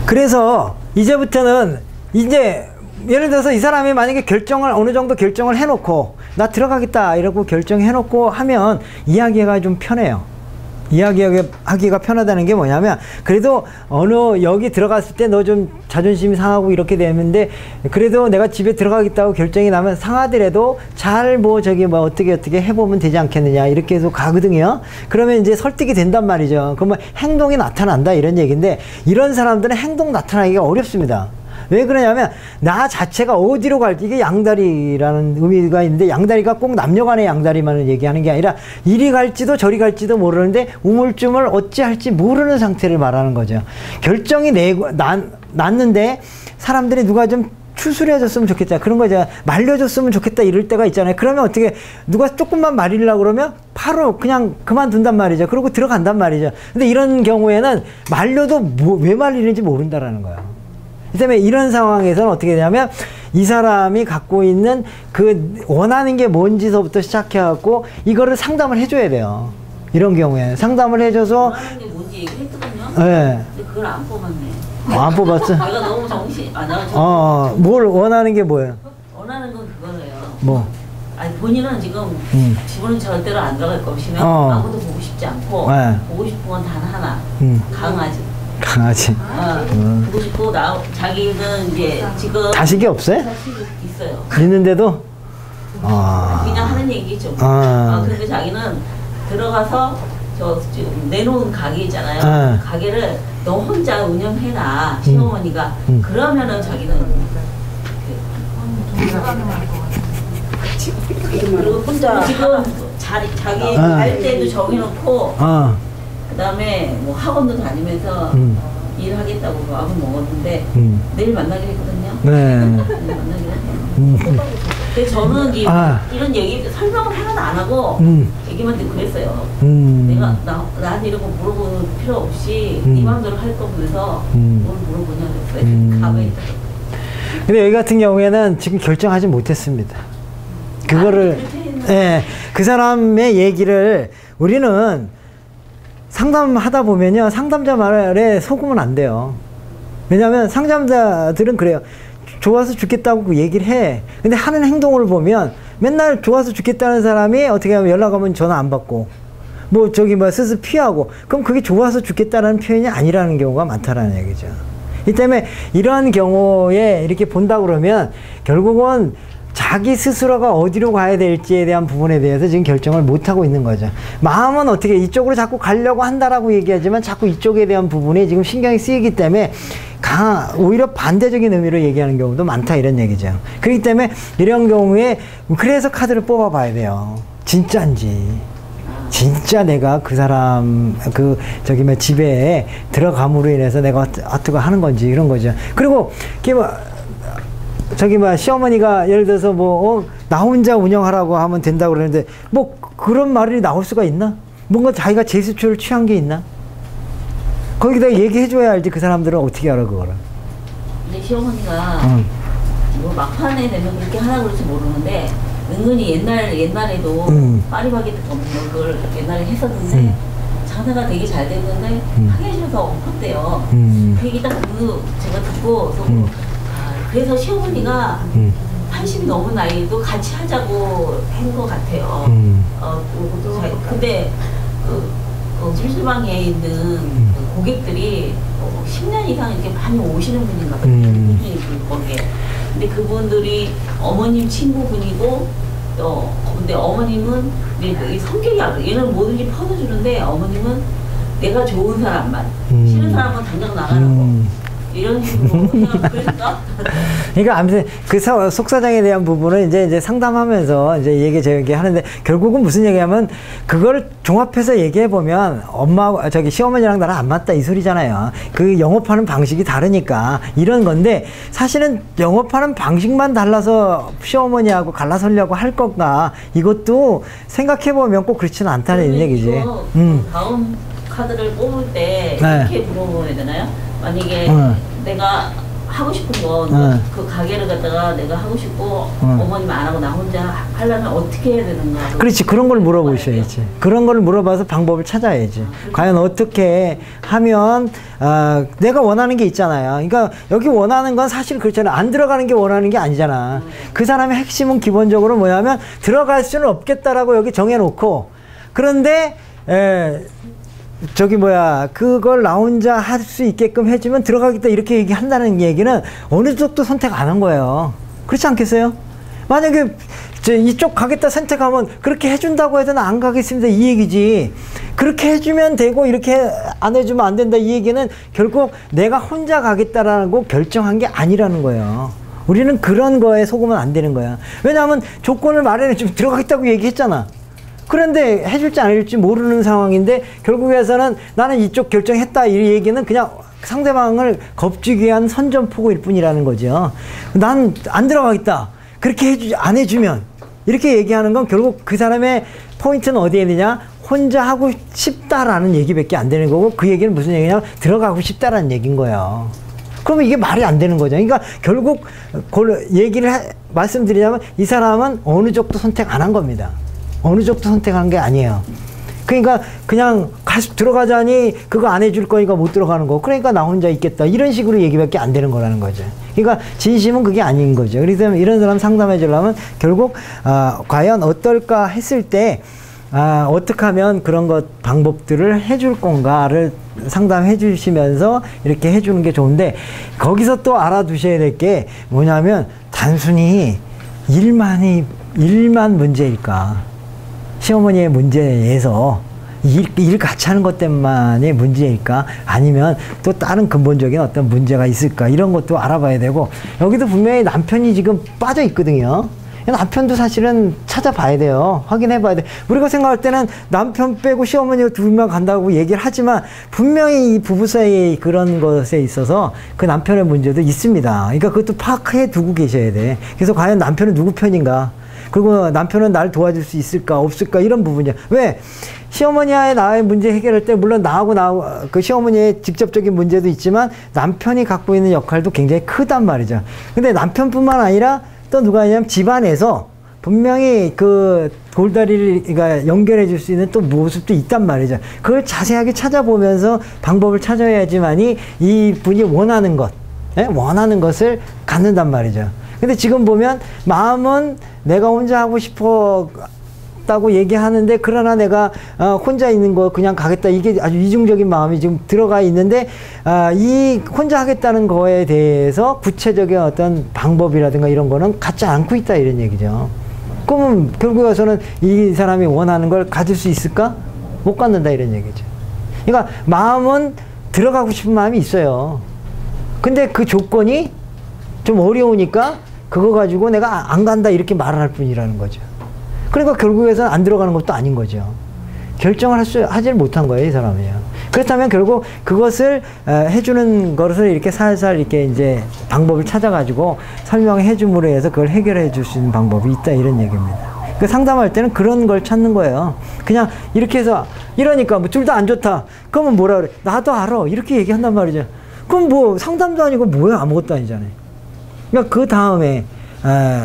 그래서 이제부터는 이제 예를 들어서 이 사람이 만약에 어느 정도 결정을 해놓고 나 들어가겠다 이러고 결정해놓고 하면 이야기가 좀 편해요. 이야기하기가 편하다는 게 뭐냐면, 그래도 여기 들어갔을 때 너 좀 자존심이 상하고 이렇게 되는데, 그래도 내가 집에 들어가겠다고 결정이 나면 상하더라도 잘 어떻게 해보면 되지 않겠느냐 이렇게 해서 가거든요. 그러면 이제 설득이 된단 말이죠. 그러면 행동이 나타난다 이런 얘기인데, 이런 사람들은 행동 나타나기가 어렵습니다. 왜 그러냐면 나 자체가 어디로 갈지, 이게 양다리라는 의미가 있는데, 양다리가 꼭 남녀간의 양다리만을 얘기하는 게 아니라 이리 갈지도 저리 갈지도 모르는데 우물쭈물 어찌할지 모르는 상태를 말하는 거죠. 결정이 났는데 사람들이 누가 좀 추스려 줬으면 좋겠다, 그런 거죠. 말려줬으면 좋겠다 이럴 때가 있잖아요. 그러면 어떻게, 누가 조금만 말리려고 그러면 바로 그냥 그만둔단 말이죠. 그러고 들어간단 말이죠. 근데 이런 경우에는 말려도 왜 말리는지 모른다라는 거예요. 그 다음에 이런 상황에서는 어떻게 되냐면, 이 사람이 갖고 있는 그 원하는 게 뭔지서부터 시작해갖고 이거를 상담을 해줘야 돼요. 이런 경우에 상담을 해줘서 원하는 게 뭔지 얘기했거든요. 네. 근데 그걸 안 뽑았네. 안 뽑았어? 내가 너무 정신 안 나가지고. 뭘 원하는 게 뭐예요? 원하는 건 그거예요. 뭐? 아니 본인은 지금 집은 절대로 안 들어갈 것이면 아무도 보고 싶지 않고, 네. 보고 싶은 건 단 하나, 강아지. 강아지. 보고 싶고, 자기는 이제 지금 자식이 없어요? 자식이 있어요. 있는데도? 그냥 하는 얘기죠. 근데 자기는 들어가서 지금 내놓은 가게 있잖아요. 가게를 너 혼자 운영해라, 시어머니가. 그러면은 자기는 그리고 혼자 지금 자기 갈 때도 정해놓고, 그 다음에 뭐 학원도 다니면서 일하겠다고 마음을 먹었는데 내일 만나기로 했거든요. 네. 내일 만나기로 했어요. 근데 저는 이런 얘기 설명을 하나도 안 하고 얘기만 듣고 그랬어요. 내가 나한테 이런 거 물어보는 필요 없이 네 마음대로 할 거면서 뭘 물어보냐 그랬어요. 가만히 있다. 근데 여기 같은 경우에는 지금 결정하지 못했습니다. 그거를 그 사람의 얘기를 우리는 상담하다 보면요, 상담자 말에 속으면 안 돼요. 왜냐하면 상담자들은 그래요. 좋아서 죽겠다고 그 얘기를 해. 근데 하는 행동을 보면 맨날 좋아서 죽겠다는 사람이 어떻게 하면 연락 오면 전화 안 받고, 스스 피하고, 그럼 그게 좋아서 죽겠다는 표현이 아니라는 경우가 많다라는 얘기죠. 이 때문에 이러한 경우에 이렇게 본다 그러면 결국은 자기 스스로가 어디로 가야 될지에 대한 부분에 대해서 지금 결정을 못하고 있는 거죠. 마음은 어떻게 이쪽으로 자꾸 가려고 한다라고 얘기하지만 자꾸 이쪽에 대한 부분이 지금 신경이 쓰이기 때문에 오히려 반대적인 의미로 얘기하는 경우도 많다 이런 얘기죠. 그렇기 때문에 이런 경우에 그래서 카드를 뽑아 봐야 돼요. 진짜인지. 진짜 내가 그 사람 집에 들어감으로 인해서 내가 어떻게 하는 건지 이런 거죠. 그리고 시어머니가 예를 들어서 나 혼자 운영하라고 하면 된다고 그러는데 그런 말이 나올 수가 있나? 뭔가 자기가 제스처를 취한 게 있나? 거기다 얘기해줘야 알지. 그 사람들은 어떻게 알아 그거를. 근데 시어머니가 막판에 되면 그렇게 하라고 그럴지 모르는데 은근히 옛날에도 파리바게뜨 먹는 걸 옛날에 했었는데 장사가 되게 잘 됐는데 하기 싫어서 엎었대요. 그 얘기 딱 제가 듣고 그래서 시어머니가 80이 넘은 나이도 같이 하자고 한 것 같아요. 근데 찜질방에 있는 고객들이 10년 이상 이렇게 많이 오시는 분인가 봐요. 근데 그분들이 어머님 친구분이고, 근데 어머님은 성격이 얘는 뭐든지 퍼져주는데 어머님은 내가 좋은 사람만, 싫은 사람은 당장 나가라고. 이런 식으로 생각할까? 그러니까 아무튼 그 속사정에 대한 부분은 이제 상담하면서 얘기 하는데, 결국은 무슨 얘기하면 그걸 종합해서 얘기해 보면 시어머니랑 나랑 안 맞다 이 소리잖아요. 그 영업하는 방식이 다르니까 이런 건데, 사실은 영업하는 방식만 달라서 시어머니하고 갈라서려고 할 건가, 이것도 생각해 보면 꼭 그렇지는 않다는 얘기지. 다음 카드를 뽑을 때 이렇게 물어봐야 되나요? 만약에 내가 하고 싶은 거, 그 가게를 갖다가 내가 하고 싶고 어머님 안 하고 나 혼자 하려면 어떻게 해야 되는가? 그렇지. 그런 걸 물어보셔야지. 그런 걸 물어봐서 방법을 찾아야지. 과연 어떻게 하면 내가 원하는 게 있잖아요. 그러니까 여기 원하는 건 사실 그렇잖아요. 안 들어가는 게 원하는 게 아니잖아. 그 사람의 핵심은 기본적으로 뭐냐면 들어갈 수는 없겠다라고 여기 정해놓고, 그런데 저기 뭐야, 그걸 나 혼자 할 수 있게끔 해주면 들어가겠다 이렇게 얘기한다는 얘기는 어느 쪽도 선택 안 한 거예요. 그렇지 않겠어요? 만약에 이쪽 가겠다 선택하면 그렇게 해준다고 해서 나 안 가겠습니다 이 얘기지. 그렇게 해주면 되고 이렇게 안 해주면 안 된다 이 얘기는 결국 내가 혼자 가겠다라고 결정한 게 아니라는 거예요. 우리는 그런 거에 속으면 안 되는 거야. 왜냐하면 조건을 마련해 주면 들어가겠다고 얘기했잖아. 그런데 해줄지 안 해줄지 모르는 상황인데 결국에서는 나는 이쪽 결정했다 이 얘기는 그냥 상대방을 겁주기 위한 선전포고일 뿐이라는 거죠. 난 안 들어가겠다. 그렇게 안 해주면 이렇게 얘기하는 건 결국 그 사람의 포인트는 어디에 있느냐? 혼자 하고 싶다라는 얘기밖에 안 되는 거고, 그 얘기는 무슨 얘기냐면 들어가고 싶다라는 얘기인 거예요. 그러면 이게 말이 안 되는 거죠. 그러니까 결국 말씀드리자면 이 사람은 어느 쪽도 선택 안 한 겁니다. 어느 쪽도 선택한 게 아니에요. 그러니까 그냥 들어가자니 그거 안 해줄 거니까 못 들어가는 거. 그러니까 나 혼자 있겠다. 이런 식으로 얘기밖에 안 되는 거라는 거죠. 그러니까 진심은 그게 아닌 거죠. 그래서 이런 사람 상담해 주려면 결국 과연 어떨까 했을 때 어떻게 하면 그런 것 방법들을 해줄 건가를 상담해 주시면서 이렇게 해주는 게 좋은데, 거기서 또 알아두셔야 될 게 뭐냐면 단순히 일만 문제일까? 시어머니의 문제에서 일 같이 하는 것 때문만의 문제일까? 아니면 또 다른 근본적인 어떤 문제가 있을까? 이런 것도 알아봐야 되고, 여기도 분명히 남편이 지금 빠져 있거든요. 남편도 사실은 찾아봐야 돼요. 확인해 봐야 돼. 우리가 생각할 때는 남편 빼고 시어머니가 둘만 간다고 얘기를 하지만 분명히 이 부부 사이에 그런 것에 있어서 그 남편의 문제도 있습니다. 그러니까 그것도 파악해 두고 계셔야 돼. 그래서 과연 남편은 누구 편인가? 그리고 남편은 날 도와줄 수 있을까 없을까 이런 부분이야. 왜? 시어머니와의 나의 문제 해결할 때 물론 나하고 그 시어머니의 직접적인 문제도 있지만 남편이 갖고 있는 역할도 굉장히 크단 말이죠. 근데 남편뿐만 아니라 또 누가 있냐면 집안에서 분명히 그 돌다리를 그러니까 연결해 줄 수 있는 또 모습도 있단 말이죠. 그걸 자세하게 찾아보면서 방법을 찾아야지만이 이 분이 원하는 것을 갖는단 말이죠. 근데 지금 보면 마음은 내가 혼자 하고 싶었다고 얘기하는데, 그러나 내가 혼자 있는 거 그냥 가겠다, 이게 아주 이중적인 마음이 지금 들어가 있는데, 이 혼자 하겠다는 거에 대해서 구체적인 어떤 방법이라든가 이런 거는 갖지 않고 있다 이런 얘기죠. 그러면 결국에서는 이 사람이 원하는 걸 가질 수 있을까? 못 갖는다 이런 얘기죠. 그러니까 마음은 들어가고 싶은 마음이 있어요. 근데 그 조건이 좀 어려우니까 그거 가지고 내가 안 간다 이렇게 말을 할 뿐이라는 거죠. 그러니까 결국에서는 안 들어가는 것도 아닌 거죠. 결정을 하질 못한 거예요, 이 사람이요. 그렇다면 결국 그것을 해주는 것을 이렇게 살살 이렇게 이제 방법을 찾아가지고 설명해 줌으로 해서 그걸 해결해 줄 수 있는 방법이 있다 이런 얘기입니다. 그 상담할 때는 그런 걸 찾는 거예요. 그냥 이렇게 해서 이러니까 뭐 둘 다 안 좋다. 그러면 뭐라 그래? 나도 알아. 이렇게 얘기한단 말이죠. 그럼 뭐 상담도 아니고 뭐야, 아무것도 아니잖아요. 그러니까 그 다음에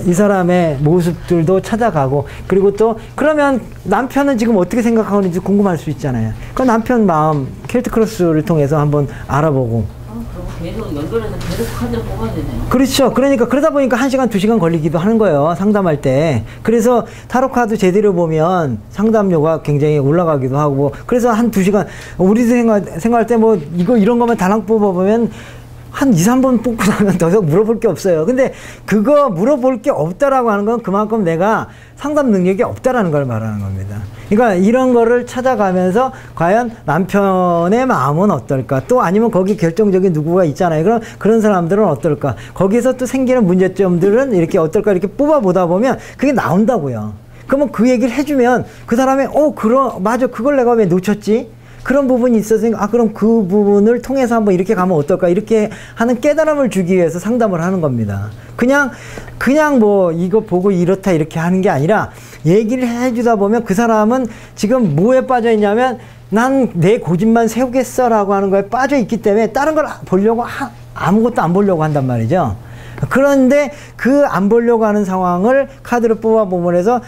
이 사람의 모습들도 찾아가고, 그리고 또 그러면 남편은 지금 어떻게 생각하는지 궁금할 수 있잖아요. 그 남편 마음 켈트 크로스를 통해서 한번 알아보고. 그럼 계속 연결해서 계속 카드를 뽑아야 되네요. 그렇죠. 그러니까 그러다 보니까 1시간, 2시간 걸리기도 하는 거예요, 상담할 때. 그래서 타로 카드 제대로 보면 상담료가 굉장히 올라가기도 하고, 그래서 한 2시간 우리도 생각할 때 뭐 이런 거만 달랑 뽑아보면 한 2, 3번 뽑고 나면 더 이상 물어볼 게 없어요. 근데 그거 물어볼 게 없다라고 하는 건 그만큼 내가 상담 능력이 없다라는 걸 말하는 겁니다. 그러니까 이런 거를 찾아가면서 과연 남편의 마음은 어떨까? 또 아니면 거기 결정적인 누구가 있잖아요. 그럼 그런 사람들은 어떨까? 거기서 또 생기는 문제점들은 이렇게 어떨까? 이렇게 뽑아보다 보면 그게 나온다고요. 그러면 그 얘기를 해주면 그 사람이 맞아, 그걸 내가 왜 놓쳤지? 그런 부분이 있어서 그럼 그 부분을 통해서 한번 이렇게 가면 어떨까, 이렇게 하는 깨달음을 주기 위해서 상담을 하는 겁니다. 그냥 뭐 이거 보고 이렇다 이렇게 하는 게 아니라 얘기를 해주다 보면 그 사람은 지금 뭐에 빠져 있냐면 난 내 고집만 세우겠어라고 하는 거에 빠져 있기 때문에 다른 걸 보려고 아무것도 안 보려고 한단 말이죠. 그런데 그 안 보려고 하는 상황을 카드를 뽑아보면 해서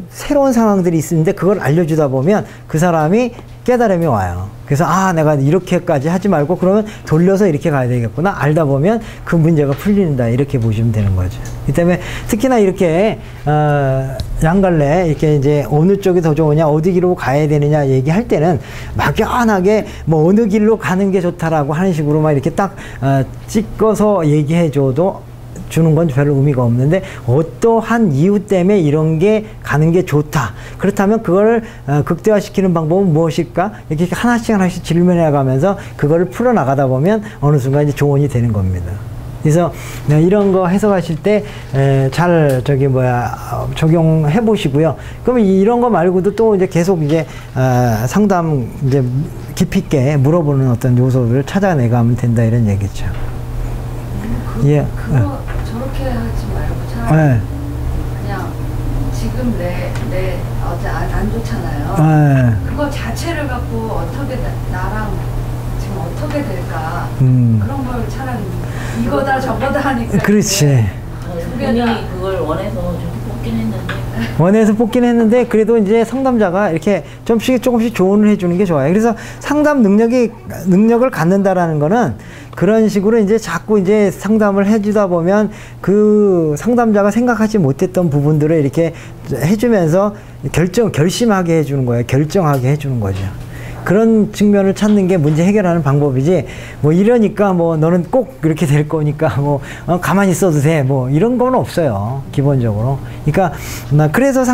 새로운 상황들이 있는데 그걸 알려주다 보면 그 사람이 깨달음이 와요. 그래서 아, 내가 이렇게까지 하지 말고 그러면 돌려서 이렇게 가야 되겠구나. 알다 보면 그 문제가 풀린다. 이렇게 보시면 되는 거죠. 그 때문에 특히나 이렇게 양갈래 이렇게 이제 어느 쪽이 더 좋으냐, 어디 길로 가야 되느냐 얘기할 때는 막연하게 뭐 어느 길로 가는 게 좋다라고 하는 식으로만 이렇게 딱 찍어서 얘기해 줘도 주는 건 별로 의미가 없는데, 어떠한 이유 때문에 이런 게 가는 게 좋다. 그렇다면 그걸 극대화시키는 방법은 무엇일까? 이렇게 하나씩 질문해 가면서 그거를 풀어나가다 보면 어느 순간 이제 조언이 되는 겁니다. 그래서 이런 거 해석하실 때 잘 적용해 보시고요. 그럼 이런 거 말고도 또 이제 계속 이제 상담 이제 깊이 있게 물어보는 어떤 요소를 찾아내가면 된다, 이런 얘기죠. 예. 그거 저렇게 하지 말고 차라리 그냥 지금 내 어제 안 좋잖아요. 그거 자체를 갖고 어떻게 나랑 지금 어떻게 될까, 그런 걸 차라리 이거다 저거다 하니까. 그렇지. 분명히 그걸 원해서 좀 뽑긴 했는데. 원해서 뽑긴 했는데 그래도 이제 상담자가 이렇게 조금씩 조언을 해주는 게 좋아요. 그래서 상담 능력을 갖는다라는 거는 그런 식으로 이제 자꾸 이제 상담을 해주다 보면 그 상담자가 생각하지 못했던 부분들을 이렇게 해주면서 결심하게 해주는 거예요. 결정하게 해주는 거죠. 그런 측면을 찾는 게 문제 해결하는 방법이지, 뭐 이러니까 뭐 너는 꼭 이렇게 될 거니까 뭐 가만히 있어도 돼, 뭐 이런 건 없어요, 기본적으로. 그러니까 그래서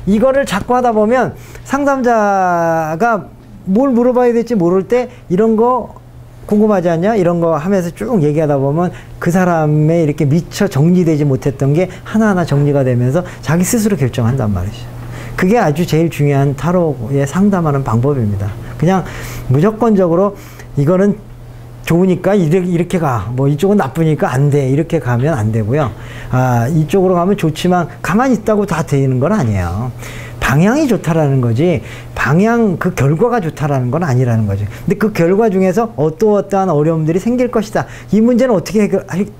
이거를 자꾸 하다 보면 상담자가 뭘 물어봐야 될지 모를 때 이런 거 궁금하지 않냐? 이런 거 하면서 쭉 얘기하다 보면 그 사람의 이렇게 미처 정리되지 못했던 게 하나하나 정리가 되면서 자기 스스로 결정한단 말이죠. 그게 아주 제일 중요한 타로에 상담하는 방법입니다. 그냥 무조건적으로 이거는 좋으니까 이렇게 가, 뭐 이쪽은 나쁘니까 안 돼, 이렇게 가면 안 되고요. 이쪽으로 가면 좋지만 가만히 있다고 다 되는 건 아니에요. 방향이 좋다라는 거지, 그 결과가 좋다라는 건 아니라는 거죠. 근데 그 결과 중에서 어떠한 어려움들이 생길 것이다. 이 문제는 어떻게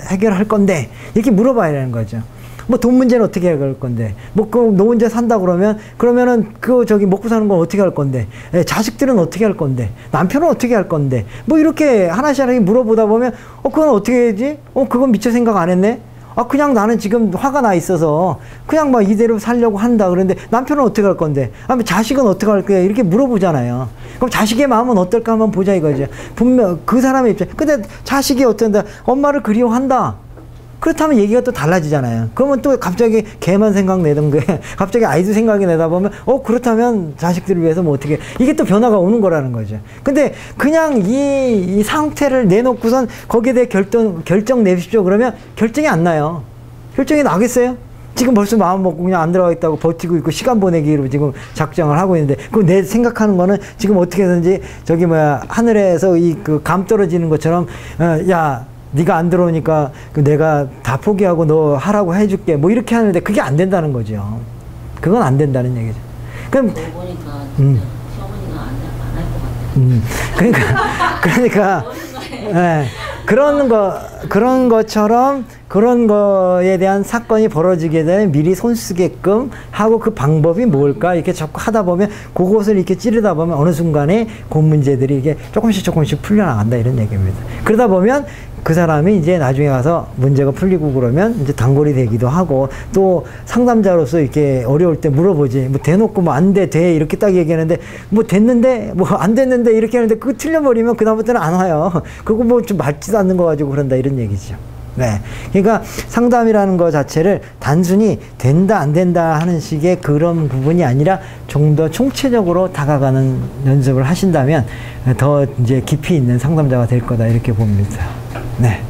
해결할 건데? 이렇게 물어봐야 하는 거죠. 뭐 돈 문제는 어떻게 해결할 건데, 뭐 너 혼자 산다 그러면은 먹고 사는 건 어떻게 할 건데, 자식들은 어떻게 할 건데, 남편은 어떻게 할 건데, 뭐 이렇게 하나씩 물어보다 보면 그건 어떻게 해야지? 그건 미처 생각 안 했네. 그냥 나는 지금 화가 나 있어서 그냥 막 이대로 살려고 한다. 그런데 남편은 어떻게 할 건데, 자식은 어떻게 할 거야? 이렇게 물어보잖아요. 그럼 자식의 마음은 어떨까 한번 보자 이거죠. 분명 그 사람의 입장. 근데 자식이 어떤다? 엄마를 그리워한다. 그렇다면 얘기가 또 달라지잖아요. 그러면 또 갑자기 걔만 생각내던 게 갑자기 아이도 생각이 내다 보면 그렇다면 자식들을 위해서 뭐 어떻게, 이게 또 변화가 오는 거라는 거죠. 근데 그냥 이 상태를 내놓고선 거기에 대해 결정 내십시오 그러면 결정이 안 나요. 결정이 나겠어요? 지금 벌써 마음 먹고 그냥 안 들어가겠다고 버티고 있고 시간 보내기로 지금 작정을 하고 있는데, 그 내 생각하는 거는 지금 어떻게든지 하늘에서 그 감 떨어지는 것처럼 야, 네가 안 들어오니까 내가 다 포기하고 너 하라고 해줄게, 뭐 이렇게 하는데 그게 안 된다는 거죠. 그건 안 된다는 얘기죠. 그럼 보니까 시어머니가 안 할 것 같아요. 그러니까 그런 것처럼 그런 거에 대한 사건이 벌어지게 되면 미리 손 쓰게끔 하고, 그 방법이 뭘까 이렇게 자꾸 하다 보면 그것을 이렇게 찌르다 보면 어느 순간에 그 문제들이 이게 조금씩 풀려나간다, 이런 얘기입니다. 그러다 보면 그 사람이 이제 나중에 가서 문제가 풀리고 그러면 이제 단골이 되기도 하고, 또 상담자로서 이렇게 어려울 때 물어보지, 뭐 대놓고 뭐 안 돼, 돼 이렇게 딱 얘기하는데 뭐 됐는데 뭐 안 됐는데 이렇게 하는데 그거 틀려버리면 그다음부터는 안 와요. 그거 뭐 좀 맞지도 않는 거 가지고 그런다, 이런 얘기죠. 네. 그러니까 상담이라는 거 자체를 단순히 된다 안 된다 하는 식의 그런 부분이 아니라 좀 더 총체적으로 다가가는 연습을 하신다면 더 이제 깊이 있는 상담자가 될 거다, 이렇게 봅니다. 네.